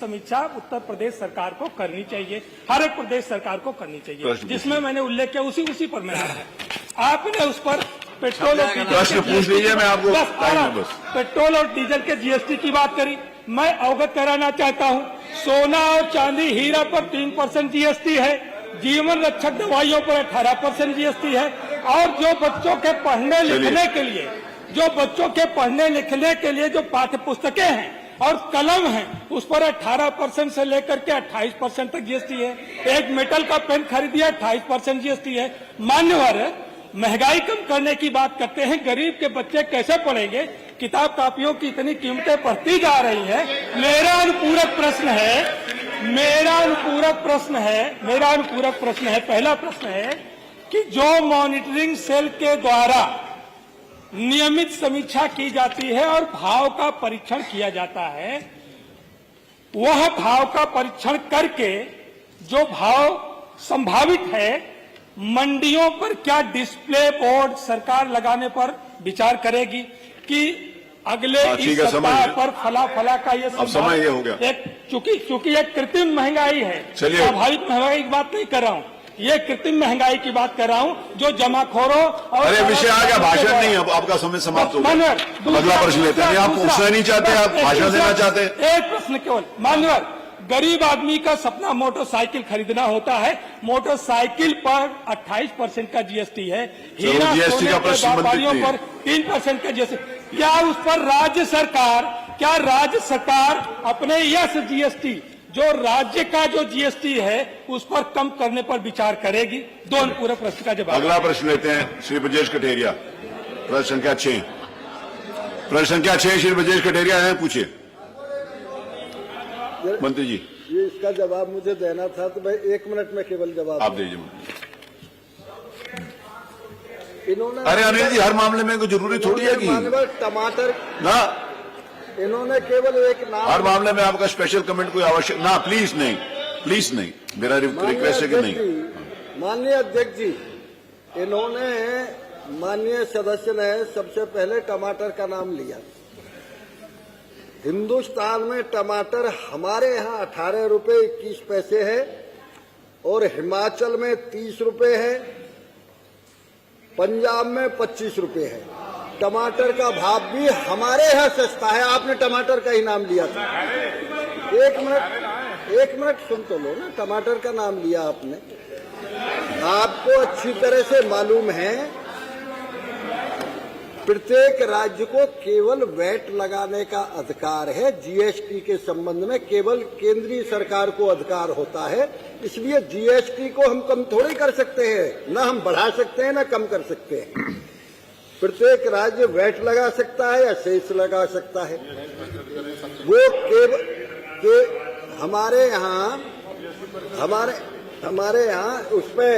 समीक्षा उत्तर प्रदेश सरकार को करनी चाहिए, हर एक प्रदेश सरकार को करनी चाहिए, जिसमें मैंने उल्लेख किया उसी पर मैं आ रहा है। आपने उस पर पेट्रोल और डीजल पूछ लीजिए, मैं आपको पेट्रोल और डीजल के जीएसटी की बात करी। मैं अवगत कराना चाहता हूं, सोना और चांदी हीरा पर 3% जीएसटी है, जीवन रक्षक दवाइयों पर 18% जीएसटी है, और जो बच्चों के पढ़ने लिखने के लिए जो पाठ्य पुस्तकें हैं और कलम है उस पर 18% से लेकर के 28% तक जीएसटी है। एक मेटल का पेन खरीदिए 28% जीएसटी है। मान्यवर, महंगाई कम करने की बात करते हैं, गरीब के बच्चे कैसे पढ़ेंगे? किताब कापियों की इतनी कीमतें बढ़ती जा रही हैं। मेरा अनुपूरक प्रश्न है, पहला प्रश्न है कि जो मॉनिटरिंग सेल के द्वारा नियमित समीक्षा की जाती है और भाव का परीक्षण किया जाता है, वह भाव का परीक्षण करके जो भाव संभावित है, मंडियों पर क्या डिस्प्ले बोर्ड सरकार लगाने पर विचार करेगी कि अगले इस सप्ताह पर फला का ये समय हो गया। चूंकि एक कृत्रिम महंगाई है, स्वाभाविक महंगाई की बात नहीं कर रहा हूं, ये कृत्रिम महंगाई की बात कर रहा हूं जो जमाखोरों और अरे विषय आ गया, भाषण नहीं, अब आपका समय समाप्त हो गया। अगला प्रश्न लेते हैं। आप पूछना नहीं चाहते, आप भाषण देना चाहते हैं। एक प्रश्न केवल। मान्यवर, गरीब आदमी का सपना मोटरसाइकिल खरीदना होता है, मोटरसाइकिल पर 28% का जीएसटी है, हीरा जीएसटी का प्रश्न व्यापारियों पर 3% का जीएसटी। क्या उस पर राज्य सरकार अपने यस जीएसटी जो राज्य का जो जीएसटी है उस पर कम करने पर विचार करेगी? दो पूरे प्रश्न का जवाब। अगला प्रश्न लेते हैं श्री ब्रजेश कटेरिया, प्रश्न संख्या 6। प्रश्न संख्या 6 श्री ब्रजेश कटेरिया है, पूछिए मंत्री जी। ये इसका जवाब मुझे देना था तो भाई 1 मिनट में केवल जवाब आप दीजिए। इन्होंने अरे अनिल जी, हर मामले में कोई जरूरी थोड़ी है कि टमाटर ना, इन्होंने केवल एक नाम, हर मामले में आपका स्पेशल कमेंट कोई आवश्यक ना, प्लीज नहीं, मेरा रिक्वेस्ट है कि नहीं। माननीय अध्यक्ष जी, इन्होंने, माननीय सदस्य ने सबसे पहले टमाटर का नाम लिया। हिंदुस्तान में टमाटर हमारे यहाँ 18 रुपए 21 पैसे है और हिमाचल में 30 रुपए है, पंजाब में 25 रुपए है। टमाटर का भाव भी हमारे यहाँ सस्ता है, आपने टमाटर का ही नाम लिया था। एक मिनट सुन तो लो ना, टमाटर का नाम लिया आपने। आपको अच्छी तरह से मालूम है प्रत्येक राज्य को केवल वैट लगाने का अधिकार है, जीएसटी के संबंध में केवल केंद्रीय सरकार को अधिकार होता है। इसलिए जीएसटी को हम कम थोड़ी कर सकते हैं, ना हम बढ़ा सकते हैं ना कम कर सकते हैं। प्रत्येक राज्य वैट लगा सकता है या सेस लगा सकता है। वो केवल हमारे यहाँ उस पे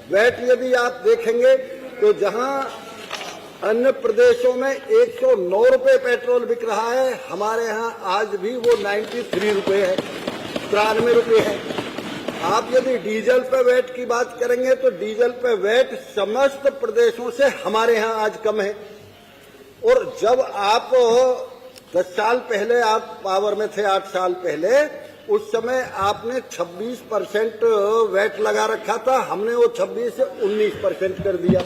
वैट यदि आप देखेंगे तो जहां अन्य प्रदेशों में 109 रुपए पेट्रोल बिक रहा है, हमारे यहाँ आज भी वो 93 रुपए है, 93 रुपए है। आप यदि डीजल पे वैट की बात करेंगे तो डीजल पे वैट समस्त प्रदेशों से हमारे यहाँ आज कम है। और जब आप 10 साल पहले आप पावर में थे, 8 साल पहले, उस समय आपने 26% वैट लगा रखा था, हमने वो 26 से 19% कर दिया।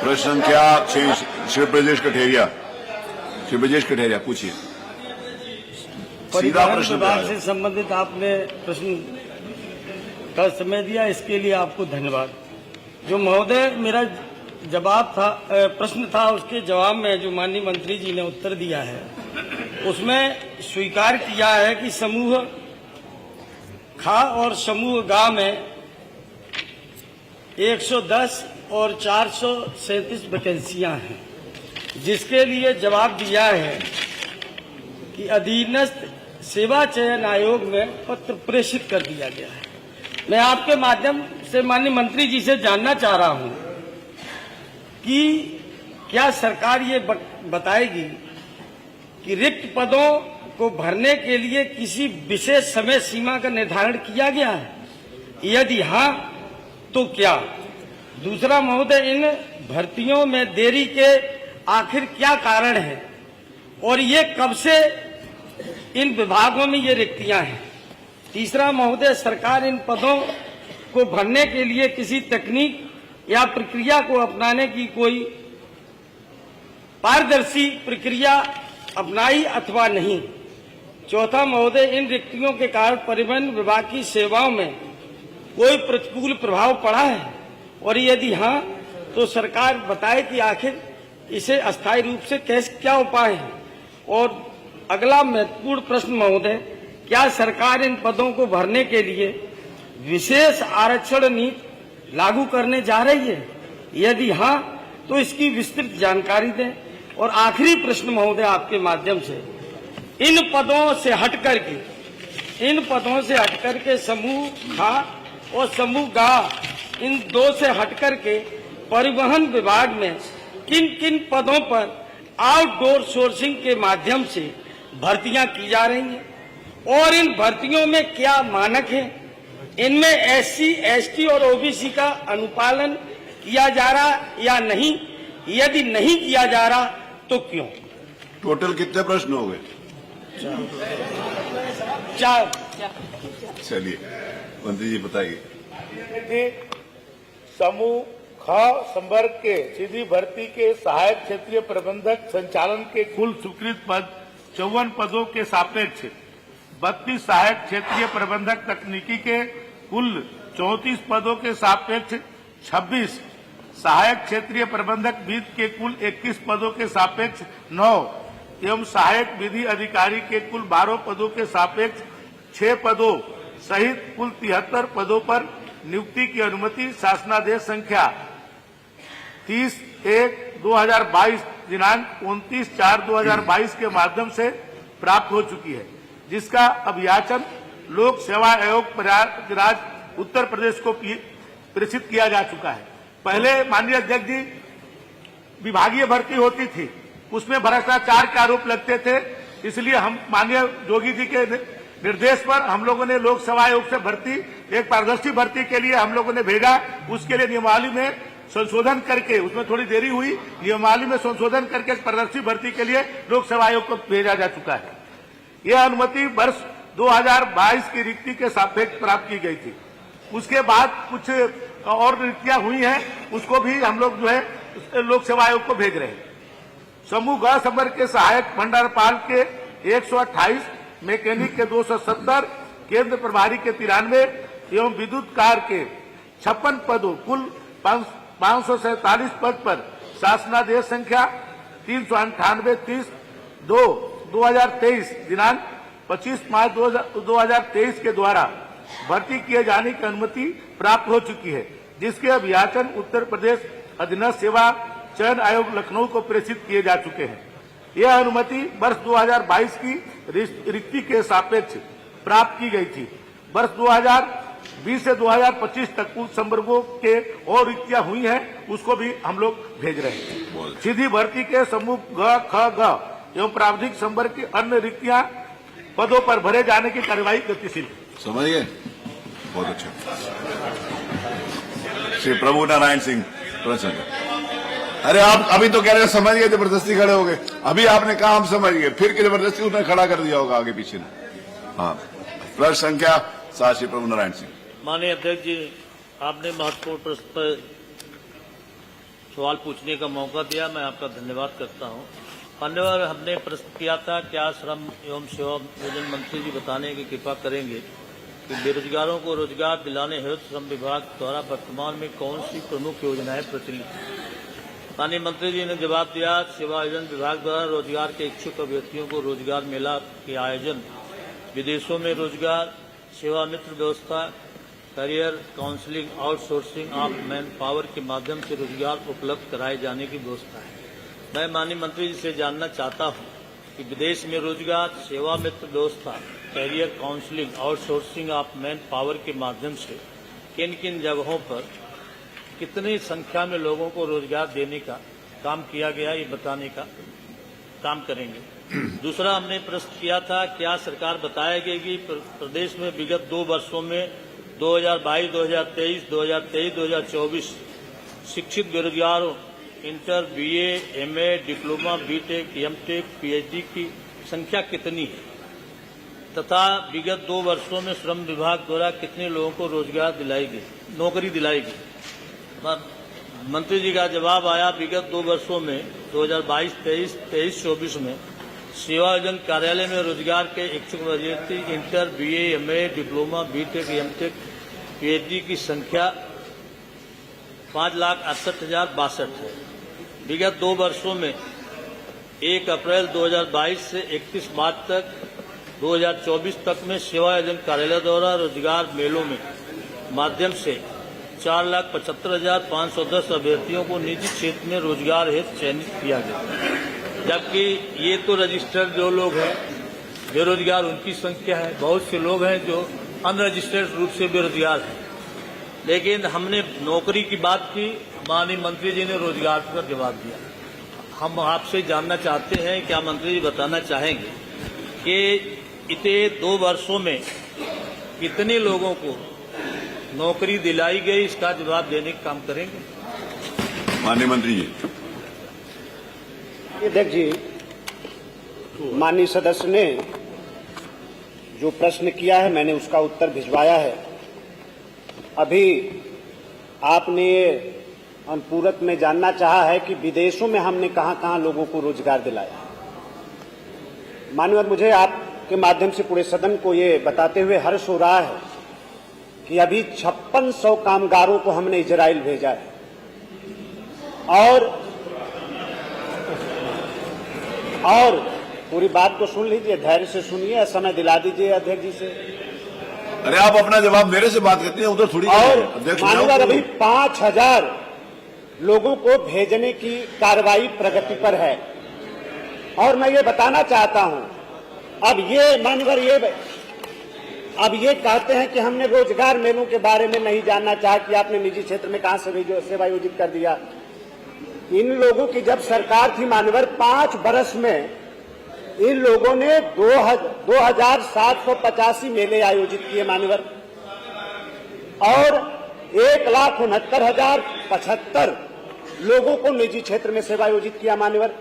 प्रश्न संख्या 6 श्री ब्रजेश कटेरिया पूछिए। सीधा प्रश्न विभाग से संबंधित आपने प्रश्न का समय दिया, इसके लिए आपको धन्यवाद। जो महोदय मेरा जवाब था, प्रश्न था, उसके जवाब में जो माननीय मंत्री जी ने उत्तर दिया है उसमें स्वीकार किया है कि समूह खा और समूह गा में 110 और 437 वैकेंसियां हैं, जिसके लिए जवाब दिया है कि अधीनस्थ सेवा चयन आयोग में पत्र प्रेषित कर दिया गया है। मैं आपके माध्यम से माननीय मंत्री जी से जानना चाह रहा हूं कि क्या सरकार ये बताएगी कि रिक्त पदों को भरने के लिए किसी विशेष समय सीमा का निर्धारण किया गया है? यदि हाँ तो क्या? दूसरा महोदय, इन भर्तियों में देरी के आखिर क्या कारण है और ये कब से इन विभागों में ये रिक्तियां हैं? तीसरा महोदय, सरकार इन पदों को भरने के लिए किसी तकनीक या प्रक्रिया को अपनाने की कोई पारदर्शी प्रक्रिया अपनाई अथवा नहीं? चौथा महोदय, इन रिक्तियों के कारण परिवहन विभाग की सेवाओं में कोई प्रतिकूल प्रभाव पड़ा है और यदि हाँ तो सरकार बताए कि आखिर इसे अस्थायी रूप से कैसे क्या उपाय है? और अगला महत्वपूर्ण प्रश्न महोदय, क्या सरकार इन पदों को भरने के लिए विशेष आरक्षण नीति लागू करने जा रही है? यदि हाँ तो इसकी विस्तृत जानकारी दें। और आखिरी प्रश्न महोदय, आपके माध्यम से, इन पदों से हटकर के समूह खा और समूह गा, इन दो से हटकर के परिवहन विभाग में किन किन पदों पर आउटडोर सोर्सिंग के माध्यम से भर्तियां की जा रही हैं और इन भर्तियों में क्या मानक है? इनमें एससी, एसटी और ओबीसी का अनुपालन किया जा रहा या नहीं? यदि नहीं किया जा रहा तो क्यों? टोटल कितने प्रश्न हो गए? 4। चलिए मंत्री जी बताइए। समूह ख संवर्ग के सीधी भर्ती के सहायक क्षेत्रीय प्रबंधक संचालन के कुल स्वीकृत पद 54 पदों के सापेक्ष 32 सहायक क्षेत्रीय प्रबंधक तकनीकी के कुल 34 पदों के सापेक्ष 26 सहायक क्षेत्रीय प्रबंधक वित्त के कुल 21 पदों के सापेक्ष 9 एवं सहायक विधि अधिकारी के कुल 12 पदों के सापेक्ष 6 पदों सहित कुल 73 पदों पर नियुक्ति की अनुमति शासनादेश संख्या 30/1/2022 दिनांक 29/4/2022 के माध्यम से प्राप्त हो चुकी है, जिसका अभियाचन लोक सेवा आयोग प्रयागराज उत्तर प्रदेश को प्रेषित किया जा चुका है। पहले माननीय अध्यक्ष जी, विभागीय भर्ती होती थी, उसमें भ्रष्टाचार के आरोप लगते थे, इसलिए हम माननीय जोगी जी के निर्देश पर हम लोगों ने लोक सेवा आयोग से भर्ती, एक पारदर्शी भर्ती के लिए हम लोगों ने भेजा। उसके लिए नियमावली में संशोधन करके, उसमें थोड़ी देरी हुई, नियमावली में संशोधन करके पारदर्शी भर्ती के लिए लोक सेवा आयोग को भेजा जा चुका है। यह अनुमति वर्ष 2022 की रिक्ति के सापेक्ष प्राप्त की गई थी। उसके बाद कुछ और रिक्तियां हुई हैं, उसको भी हम लोग जो है लोक सेवा आयोग को भेज रहे हैं। समूह ग संवर्ग के सहायक भंडारपाल के 128, मैकेनिक के 270, केंद्र प्रभारी के 93 एवं विद्युत कार के 56 पदों कुल 547 पद पर शासनादेश संख्या 398/30/2023 दिनांक 25 मार्च 2023 के द्वारा भर्ती किए जाने की अनुमति प्राप्त हो चुकी है, जिसके अभियाचन उत्तर प्रदेश अधीनस्थ सेवा चयन आयोग लखनऊ को प्रेषित किए जा चुके हैं। यह अनुमति वर्ष 2022 की रिक्ति के सापेक्ष प्राप्त की गई थी। वर्ष 2020 से 2025 तक कुछ संवर्गों के और रिक्तियां हुई हैं, उसको भी हम लोग भेज रहे हैं। सीधी भर्ती के समूह ग, ख, ग एवं प्राविधिक संवर्ग की अन्य रिक्तियां पदों पर भरे जाने की कार्यवाही गतिशील। समझ गए? बहुत अच्छा। श्री प्रभु नारायण सिंह प्रसन्न। अरे आप अभी तो कह रहे समझ गए, जबरदस्ती खड़े हो गए। अभी आपने कहा हम समझ गए, फिर के जबरदस्ती उसने खड़ा कर दिया होगा आगे पीछे ने। हाँ, प्रश्न संख्या 7 श्री प्रभु नारायण सिंह। माननीय अध्यक्ष जी, आपने महत्वपूर्ण प्रश्न पर सवाल पूछने का मौका दिया, मैं आपका धन्यवाद करता हूं। मान्यवर, हमने प्रश्न किया था, क्या श्रम एवं सेवा नियोजन मंत्री जी बताने की कृपा करेंगे कि बेरोजगारों को रोजगार दिलाने हेतु श्रम विभाग द्वारा वर्तमान में कौन सी प्रमुख योजनाएं प्रचलित हैं? माननीय मंत्री जी ने जवाब दिया, सेवा आयोजन विभाग द्वारा रोजगार के इच्छुक अभ्यर्थियों को रोजगार मेला के आयोजन, विदेशों में रोजगार, सेवा मित्र व्यवस्था, career counselling, outsourcing of man power के माध्यम से रोजगार उपलब्ध कराए जाने की व्यवस्था है। मैं माननीय मंत्री जी से जानना चाहता हूं कि विदेश में रोजगार, सेवा मित्र व्यवस्था, career counselling, outsourcing of man power के माध्यम से किन किन जगहों पर कितनी संख्या में लोगों को रोजगार देने का काम किया गया, ये बताने का काम करेंगे। दूसरा, हमने प्रश्न किया था, क्या सरकार बताएगी कि प्रदेश में विगत 2 वर्षों में 2022, 2023, 2024 शिक्षित बेरोजगार inter, BA, MA, diploma, BTech, MTech, PhD की संख्या कितनी है तथा विगत 2 वर्षों में श्रम विभाग द्वारा कितने लोगों को रोजगार दिलाई गई, नौकरी दिलाई गई। मंत्री जी का जवाब आया, विगत 2 वर्षों में 2022, 23, 24 में सेवा योजन कार्यालय में रोजगार के इच्छुक अभ्यर्थी inter, BA, MA, diploma, BTech, MTech, PhD की संख्या 5,68,062 है। विगत 2 वर्षों में 1 अप्रैल 2022 से 31 मार्च तक 2024 तक में सेवा योजन कार्यालय द्वारा रोजगार मेलों में माध्यम से 4,75,510 अभ्यर्थियों को निजी क्षेत्र में रोजगार हेतु चयनित किया गया, जबकि ये तो रजिस्टर्ड जो लोग हैं बेरोजगार उनकी संख्या है। बहुत से लोग हैं जो अनरजिस्टर्ड रूप से बेरोजगार हैं। लेकिन हमने नौकरी की बात की, माननीय मंत्री जी ने रोजगार का जवाब दिया। हम आपसे जानना चाहते हैं, क्या मंत्री जी बताना चाहेंगे कि इतने 2 वर्षों में कितने लोगों को नौकरी दिलाई गई, इसका जवाब देने का काम करेंगे? माननीय मंत्री जी। अध्यक्ष जी, माननीय सदस्य ने जो प्रश्न किया है मैंने उसका उत्तर भिजवाया है। अभी आपने अनुपूरक में जानना चाहा है कि विदेशों में हमने कहां-कहां लोगों को रोजगार दिलाया। माननीय, मुझे आपके माध्यम से पूरे सदन को ये बताते हुए हर्ष हो रहा है कि अभी 5600 कामगारों को हमने इजराइल भेजा है और पूरी बात को सुन लीजिए, धैर्य से सुनिए, समय दिला दीजिए अध्यक्ष जी से। अरे आप अपना जवाब मेरे से बात करते हैं, उधर थोड़ी। और माननीय, अभी 5000 लोगों को भेजने की कार्रवाई प्रगति पर है। और मैं ये बताना चाहता हूं, अब ये कहते हैं कि हमने रोजगार मेलों के बारे में नहीं जानना चाहा कि आपने निजी क्षेत्र में कहां से सेवा आयोजित कर दिया। इन लोगों की जब सरकार थी मानवर, 5 बरस में इन लोगों ने 2,785 मेले आयोजित किए मानवर, और 1,69,075 लोगों को निजी क्षेत्र में सेवा आयोजित किया मानवर।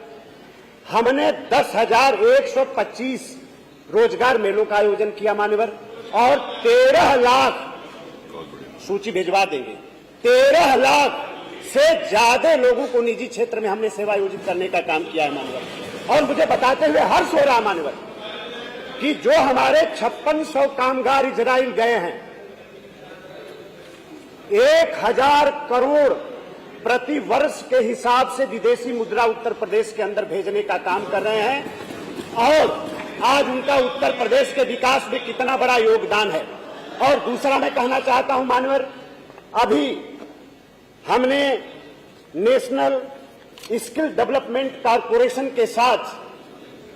हमने 10,125 रोजगार मेलों का आयोजन किया मानवर, और 13 लाख, सूची भिजवा देंगे, 13 लाख से ज्यादा लोगों को निजी क्षेत्र में हमने सेवा आयोजित करने का काम किया है मानवर। और मुझे बताते हुए हर्ष हो रहा मानवर कि जो हमारे 5600 कामगार इजराइल गए हैं, 1000 करोड़ प्रति वर्ष के हिसाब से विदेशी मुद्रा उत्तर प्रदेश के अंदर भेजने का काम कर रहे हैं। और आज उनका उत्तर प्रदेश के विकास में कितना बड़ा योगदान है। और दूसरा मैं कहना चाहता हूं मानवर, अभी हमने नेशनल स्किल डेवलपमेंट कॉर्पोरेशन के साथ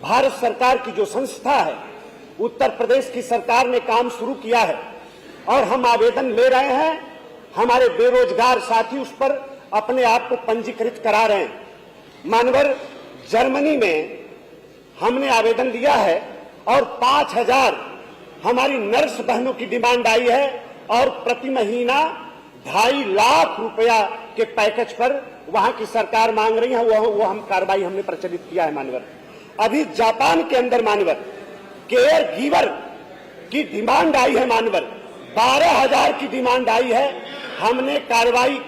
भारत सरकार की जो संस्था है, उत्तर प्रदेश की सरकार ने काम शुरू किया है और हम आवेदन ले रहे हैं। हमारे बेरोजगार साथी उस पर अपने आप को पंजीकृत करा रहे हैं। मानवर, जर्मनी में हमने आवेदन दिया है और 5000 हमारी नर्स बहनों की डिमांड आई है और प्रति महीना 2.5 लाख रुपया के पैकेज पर वहां की सरकार मांग रही है। वो हम कार्रवाई हमने प्रचलित किया है मानवर। अभी जापान के अंदर मानवर केयर गिवर की डिमांड आई है मानवर, 12,000 की डिमांड आई है। हमने कार्रवाई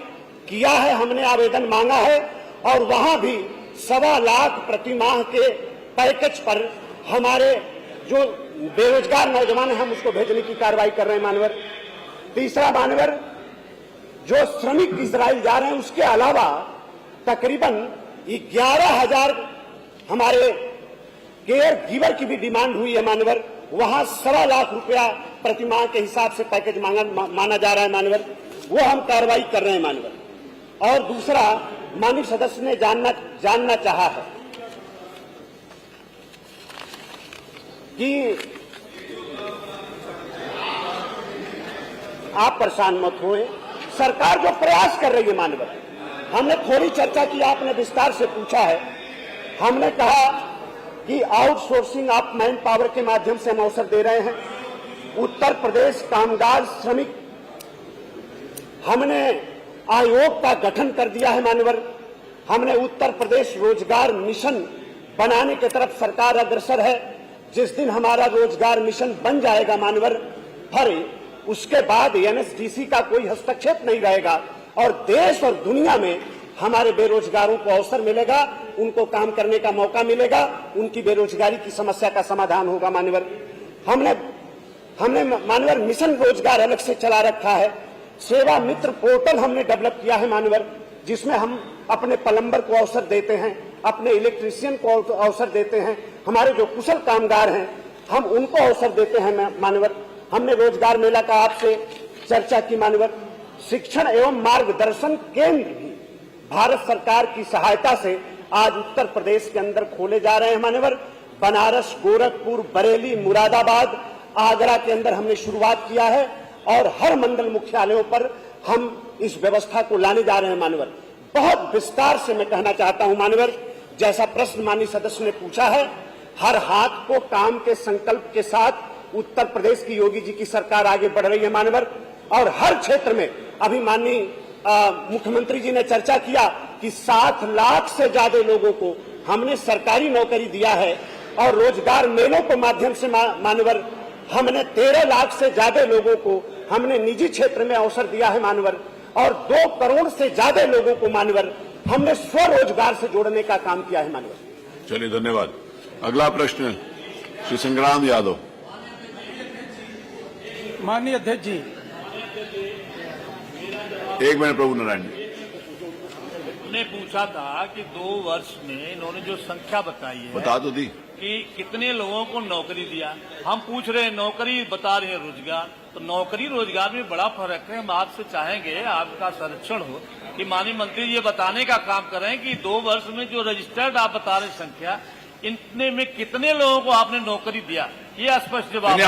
किया है, हमने आवेदन मांगा है और वहां भी 1.25 लाख प्रति माह के पैकेज पर हमारे जो बेरोजगार नौजवान हैं हम उसको भेजने की कार्रवाई कर रहे हैं मानवर। तीसरा मानवर, जो श्रमिक इजराइल जा रहे हैं उसके अलावा तकरीबन 11,000 हमारे केयर गिवर की भी डिमांड हुई है मानवर। वहां 1.25 लाख रुपया प्रति माह के हिसाब से पैकेज माना जा रहा है मानवर। वो हम कार्रवाई कर रहे हैं मानवर। और दूसरा, माननीय सदस्य ने जानना चाहा है कि आप परेशान मत होए, सरकार जो प्रयास कर रही है मानवर, हमने थोड़ी चर्चा की, आपने विस्तार से पूछा है। हमने कहा कि आउटसोर्सिंग ऑफ मैन पावर के माध्यम से हम अवसर दे रहे हैं। उत्तर प्रदेश कामगार श्रमिक हमने आयोग का गठन कर दिया है मान्यवर। हमने उत्तर प्रदेश रोजगार मिशन बनाने की तरफ सरकार अग्रसर है। जिस दिन हमारा रोजगार मिशन बन जाएगा मान्यवर, फिर उसके बाद एनएसडीसी का कोई हस्तक्षेप नहीं रहेगा और देश और दुनिया में हमारे बेरोजगारों को अवसर मिलेगा, उनको काम करने का मौका मिलेगा, उनकी बेरोजगारी की समस्या का समाधान होगा मान्यवर। हमने मान्यवर मिशन रोजगार अलग से चला रखा है। सेवा मित्र पोर्टल हमने डेवलप किया है मान्यवर, जिसमें हम अपने प्लम्बर को अवसर देते हैं, अपने इलेक्ट्रीशियन को अवसर देते हैं, हमारे जो कुशल कामगार हैं हम उनको अवसर देते हैं मान्यवर। हमने रोजगार मेला का आपसे चर्चा की मान्यवर। शिक्षण एवं मार्गदर्शन केंद्र भी भारत सरकार की सहायता से आज उत्तर प्रदेश के अंदर खोले जा रहे हैं मान्यवर। बनारस, गोरखपुर, बरेली, मुरादाबाद, आगरा के अंदर हमने शुरुआत किया है और हर मंडल मुख्यालयों पर हम इस व्यवस्था को लाने जा रहे हैं मान्यवर। बहुत विस्तार से मैं कहना चाहता हूं मान्यवर, जैसा प्रश्न माननीय सदस्य ने पूछा है, हर हाथ को काम के संकल्प के साथ उत्तर प्रदेश की योगी जी की सरकार आगे बढ़ रही है मान्यवर। और हर क्षेत्र में अभी माननीय मुख्यमंत्री जी ने चर्चा किया कि 7 लाख से ज्यादा लोगों को हमने सरकारी नौकरी दिया है और रोजगार मेलों के माध्यम से मान्यवर हमने 13 लाख से ज्यादा लोगों को हमने निजी क्षेत्र में अवसर दिया है मान्यवर और 2 करोड़ से ज्यादा लोगों को मान्यवर हमने स्वरोजगार से जोड़ने का काम किया है मान्यवर। चलिए, धन्यवाद। अगला प्रश्न श्री संग्राम यादव। माननीय अध्यक्ष जी, 1 मिनट प्रभु नारायण जी। ने पूछा था कि 2 वर्ष में इन्होंने जो संख्या बताई है, बता तो दी कि कितने लोगों को नौकरी दिया। हम पूछ रहे हैं नौकरी, बता रहे हैं रोजगार। तो नौकरी रोजगार में बड़ा फर्क है। हम आपसे चाहेंगे, आपका संरक्षण हो कि माननीय मंत्री ये बताने का काम करें कि 2 वर्ष में जो रजिस्टर्ड आप बता रहे संख्या, इतने में कितने लोगों को आपने नौकरी दिया, ये स्पष्ट जवाब।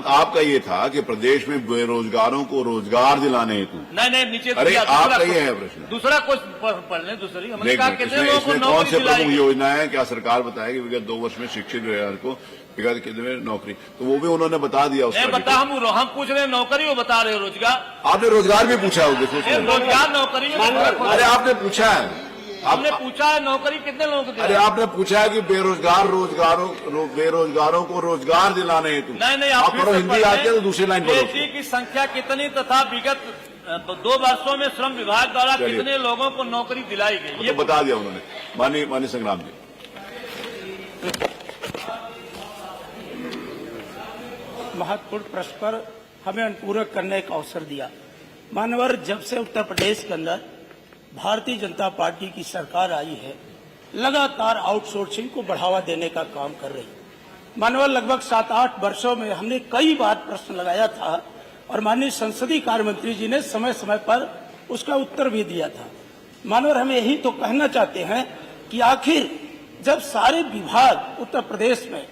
आपका ये था कि प्रदेश में बेरोजगारों को रोजगार दिलाने हेतु। नहीं, नीचे अरे आपका ये है प्रश्न। दूसरा क्वेश्चन पढ़ लें। दूसरी हमने कहा कितने इसमें लोगों को कौन नौकरी से प्रमुख दिलाई। योजना है, क्या सरकार बताएगी विगत 2 वर्ष में शिक्षित बेरोजगार को विगत कितने नौकरी, तो वो भी उन्होंने बता दिया। नहीं बता, हम पूछ रहे हैं नौकरी, वो बता रहे रोजगार। आपने रोजगार भी पूछा है, रोजगार नौकरी में अरे आपने पूछा है, हमने पूछा है नौकरी कितने लोगों को। अरे आपने पूछा है कि बेरोजगारों को रोजगार दिलाने हेतु। नहीं, आप पढ़ो, हिंदी आती है तो दूसरी लाइन पढ़ो। बेटी की संख्या कितनी तथा विगत 2 वर्षों में श्रम विभाग द्वारा कितने लोगों को नौकरी दिलाई गई, ये बता दिया उन्होंने। माननीय संग्राम जी। महत्वपूर्ण प्रश्न पर हमें अनुपूरक करने का अवसर दिया। मानवर, जब से उत्तर प्रदेश के अंदर भारतीय जनता पार्टी की सरकार आई है, लगातार आउटसोर्सिंग को बढ़ावा देने का काम कर रही है। मानवर, लगभग 7-8 वर्षों में हमने कई बार प्रश्न लगाया था और माननीय संसदीय कार्य मंत्री जी ने समय समय पर उसका उत्तर भी दिया था। मानवर, हम यही तो कहना चाहते हैं कि आखिर जब सारे विभाग उत्तर प्रदेश में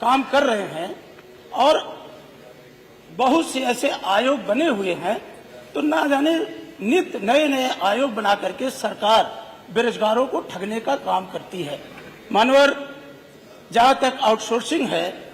काम कर रहे हैं और बहुत से ऐसे आयोग बने हुए हैं, तो ना जाने नित्य नए आयोग बना करके सरकार बेरोजगारों को ठगने का काम करती है। मानवर, जहां तक आउटसोर्सिंग है,